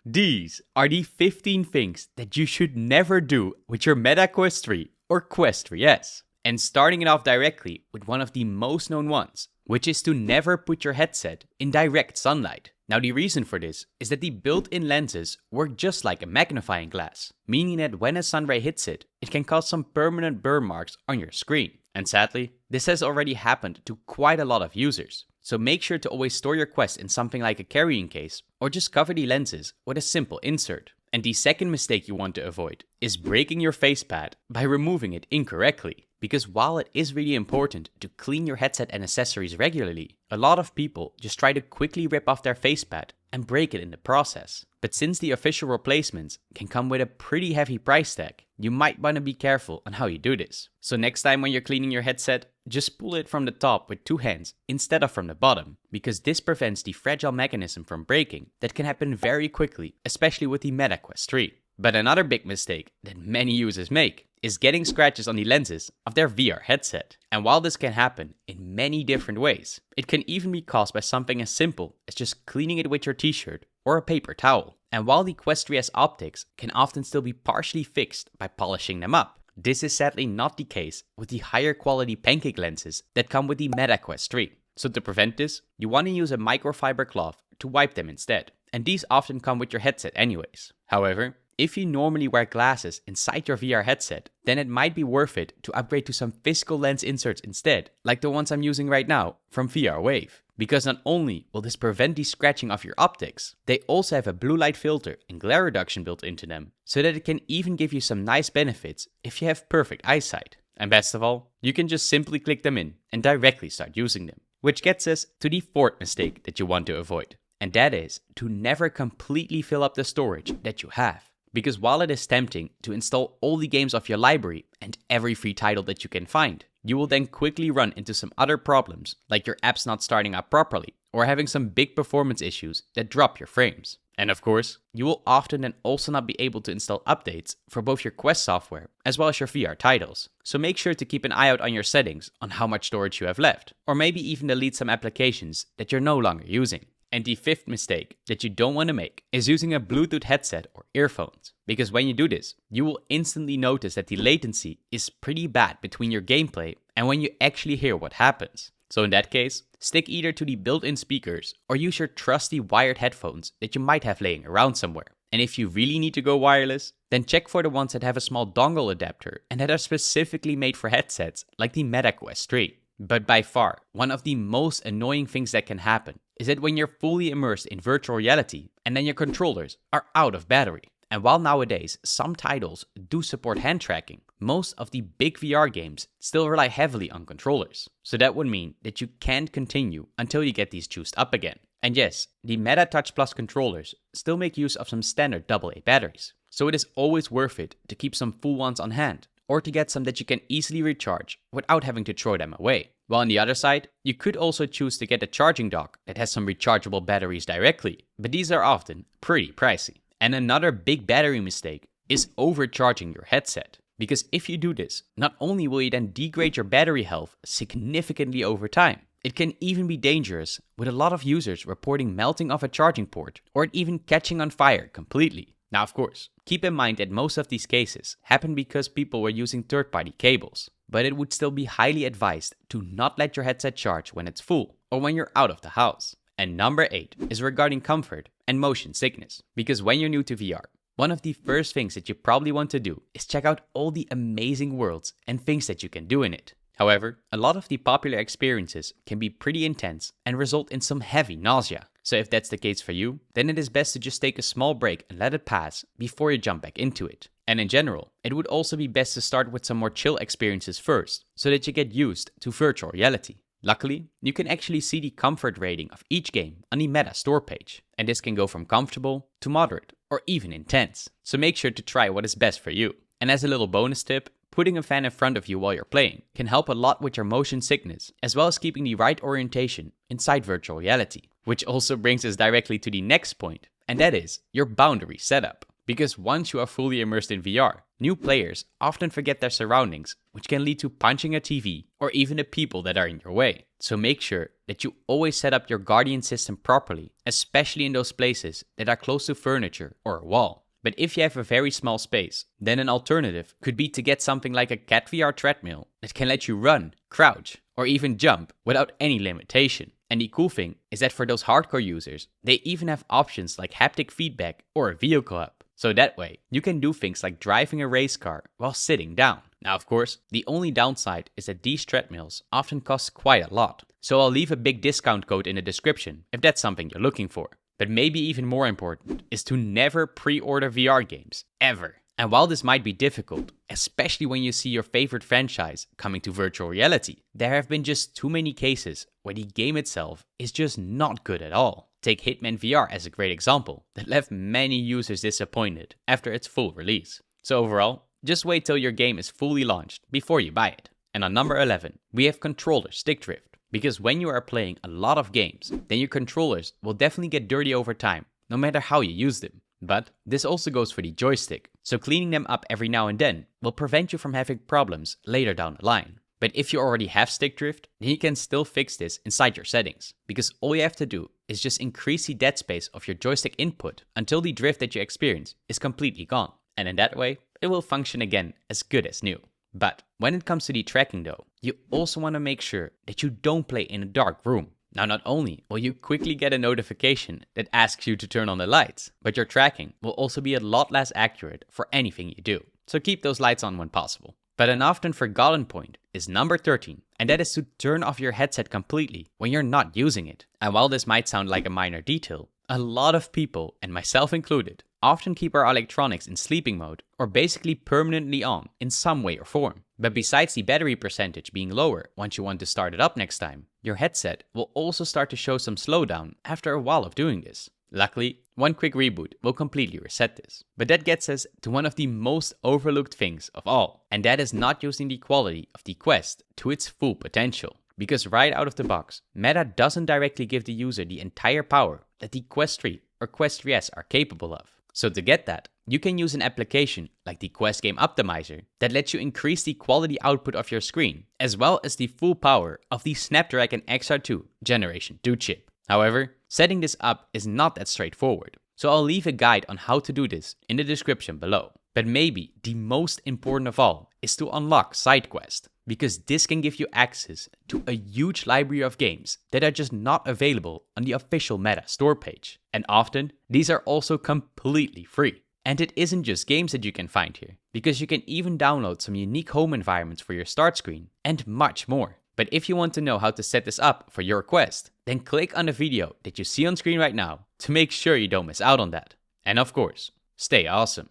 These are the 15 things that you should never do with your Meta Quest 3 or Quest 3S. And starting it off directly with one of the most known ones, which is to never put your headset in direct sunlight. Now the reason for this is that the built-in lenses work just like a magnifying glass, meaning that when a sun ray hits it, it can cause some permanent burn marks on your screen. And sadly, this has already happened to quite a lot of users. So make sure to always store your Quest in something like a carrying case, or just cover the lenses with a simple insert. And the second mistake you want to avoid is breaking your facepad by removing it incorrectly. Because while it is really important to clean your headset and accessories regularly, a lot of people just try to quickly rip off their facepad and break it in the process. But since the official replacements can come with a pretty heavy price tag, you might want to be careful on how you do this. So next time when you're cleaning your headset, just pull it from the top with two hands instead of from the bottom, because this prevents the fragile mechanism from breaking that can happen very quickly, especially with the Meta Quest 3. But another big mistake that many users make is getting scratches on the lenses of their VR headset. And while this can happen in many different ways, it can even be caused by something as simple as just cleaning it with your t-shirt or a paper towel. And while the Quest 3S optics can often still be partially fixed by polishing them up, this is sadly not the case with the higher quality pancake lenses that come with the Meta Quest 3. So to prevent this, you want to use a microfiber cloth to wipe them instead. And these often come with your headset anyways. However, if you normally wear glasses inside your VR headset, then it might be worth it to upgrade to some physical lens inserts instead, like the ones I'm using right now from VR Wave. Because not only will this prevent the scratching of your optics, they also have a blue light filter and glare reduction built into them, so that it can even give you some nice benefits if you have perfect eyesight. And best of all, you can just simply click them in and directly start using them. Which gets us to the fourth mistake that you want to avoid. And that is to never completely fill up the storage that you have. Because while it is tempting to install all the games of your library and every free title that you can find, you will then quickly run into some other problems, like your apps not starting up properly, or having some big performance issues that drop your frames. And of course, you will often then also not be able to install updates for both your Quest software as well as your VR titles. So make sure to keep an eye out on your settings on how much storage you have left, or maybe even delete some applications that you're no longer using. And the fifth mistake that you don't want to make is using a Bluetooth headset or earphones. Because when you do this, you will instantly notice that the latency is pretty bad between your gameplay and when you actually hear what happens. So in that case, stick either to the built-in speakers or use your trusty wired headphones that you might have laying around somewhere. And if you really need to go wireless, then check for the ones that have a small dongle adapter and that are specifically made for headsets like the Meta Quest 3. But by far, one of the most annoying things that can happen is that when you're fully immersed in virtual reality and then your controllers are out of battery. And while nowadays some titles do support hand tracking, most of the big VR games still rely heavily on controllers. So that would mean that you can't continue until you get these juiced up again. And yes, the Meta Touch Plus controllers still make use of some standard AA batteries. So it is always worth it to keep some full ones on hand, or to get some that you can easily recharge without having to throw them away. While on the other side, you could also choose to get a charging dock that has some rechargeable batteries directly, but these are often pretty pricey. And another big battery mistake is overcharging your headset. Because if you do this, not only will you then degrade your battery health significantly over time, it can even be dangerous, with a lot of users reporting melting of a charging port or it even catching on fire completely. Now of course, keep in mind that most of these cases happen because people were using third-party cables, but it would still be highly advised to not let your headset charge when it's full or when you're out of the house. And number 8 is regarding comfort and motion sickness. Because when you're new to VR, one of the first things that you probably want to do is check out all the amazing worlds and things that you can do in it. However, a lot of the popular experiences can be pretty intense and result in some heavy nausea. So if that's the case for you, then it is best to just take a small break and let it pass before you jump back into it. And in general, it would also be best to start with some more chill experiences first, so that you get used to virtual reality. Luckily, you can actually see the comfort rating of each game on the Meta store page, and this can go from comfortable to moderate or even intense. So make sure to try what is best for you. And as a little bonus tip, putting a fan in front of you while you're playing can help a lot with your motion sickness, as well as keeping the right orientation inside virtual reality. Which also brings us directly to the next point, and that is your boundary setup. because once you are fully immersed in VR, new players often forget their surroundings, which can lead to punching a TV or even the people that are in your way. So make sure that you always set up your Guardian system properly, especially in those places that are close to furniture or a wall. But if you have a very small space, then an alternative could be to get something like a Cat VR treadmill that can let you run, crouch, or even jump without any limitation. And the cool thing is that for those hardcore users, they even have options like haptic feedback or a vehicle hub. So that way, you can do things like driving a race car while sitting down. Now, of course, the only downside is that these treadmills often cost quite a lot. So I'll leave a big discount code in the description if that's something you're looking for. But maybe even more important is to never pre-order VR games, ever. And while this might be difficult, especially when you see your favorite franchise coming to virtual reality, there have been just too many cases where the game itself is just not good at all. Take Hitman VR as a great example that left many users disappointed after its full release. So overall, just wait till your game is fully launched before you buy it. And on number 11, we have controller stick drift. Because when you are playing a lot of games, then your controllers will definitely get dirty over time, no matter how you use them. But this also goes for the joystick, so cleaning them up every now and then will prevent you from having problems later down the line. But if you already have stick drift, then you can still fix this inside your settings, because all you have to do is just increase the dead space of your joystick input until the drift that you experience is completely gone. And in that way, it will function again as good as new. But when it comes to the tracking though, you also want to make sure that you don't play in a dark room. Now not only will you quickly get a notification that asks you to turn on the lights, but your tracking will also be a lot less accurate for anything you do. So keep those lights on when possible. But an often forgotten point is number 13, and that is to turn off your headset completely when you're not using it. And while this might sound like a minor detail, a lot of people, and myself included, often keep our electronics in sleeping mode or basically permanently on in some way or form. But besides the battery percentage being lower once you want to start it up next time, your headset will also start to show some slowdown after a while of doing this. Luckily, one quick reboot will completely reset this. But that gets us to one of the most overlooked things of all, and that is not using the quality of the Quest to its full potential. Because right out of the box, Meta doesn't directly give the user the entire power that the Quest 3 or Quest 3S are capable of. So to get that, you can use an application like the Quest Game Optimizer that lets you increase the quality output of your screen, as well as the full power of the Snapdragon XR2 Generation 2 chip. However, setting this up is not that straightforward, so I'll leave a guide on how to do this in the description below. But maybe the most important of all is to unlock SideQuest, because this can give you access to a huge library of games that are just not available on the official Meta store page. And often, these are also completely free. And it isn't just games that you can find here, because you can even download some unique home environments for your start screen and much more. But if you want to know how to set this up for your Quest, then click on the video that you see on screen right now to make sure you don't miss out on that. And of course, stay awesome.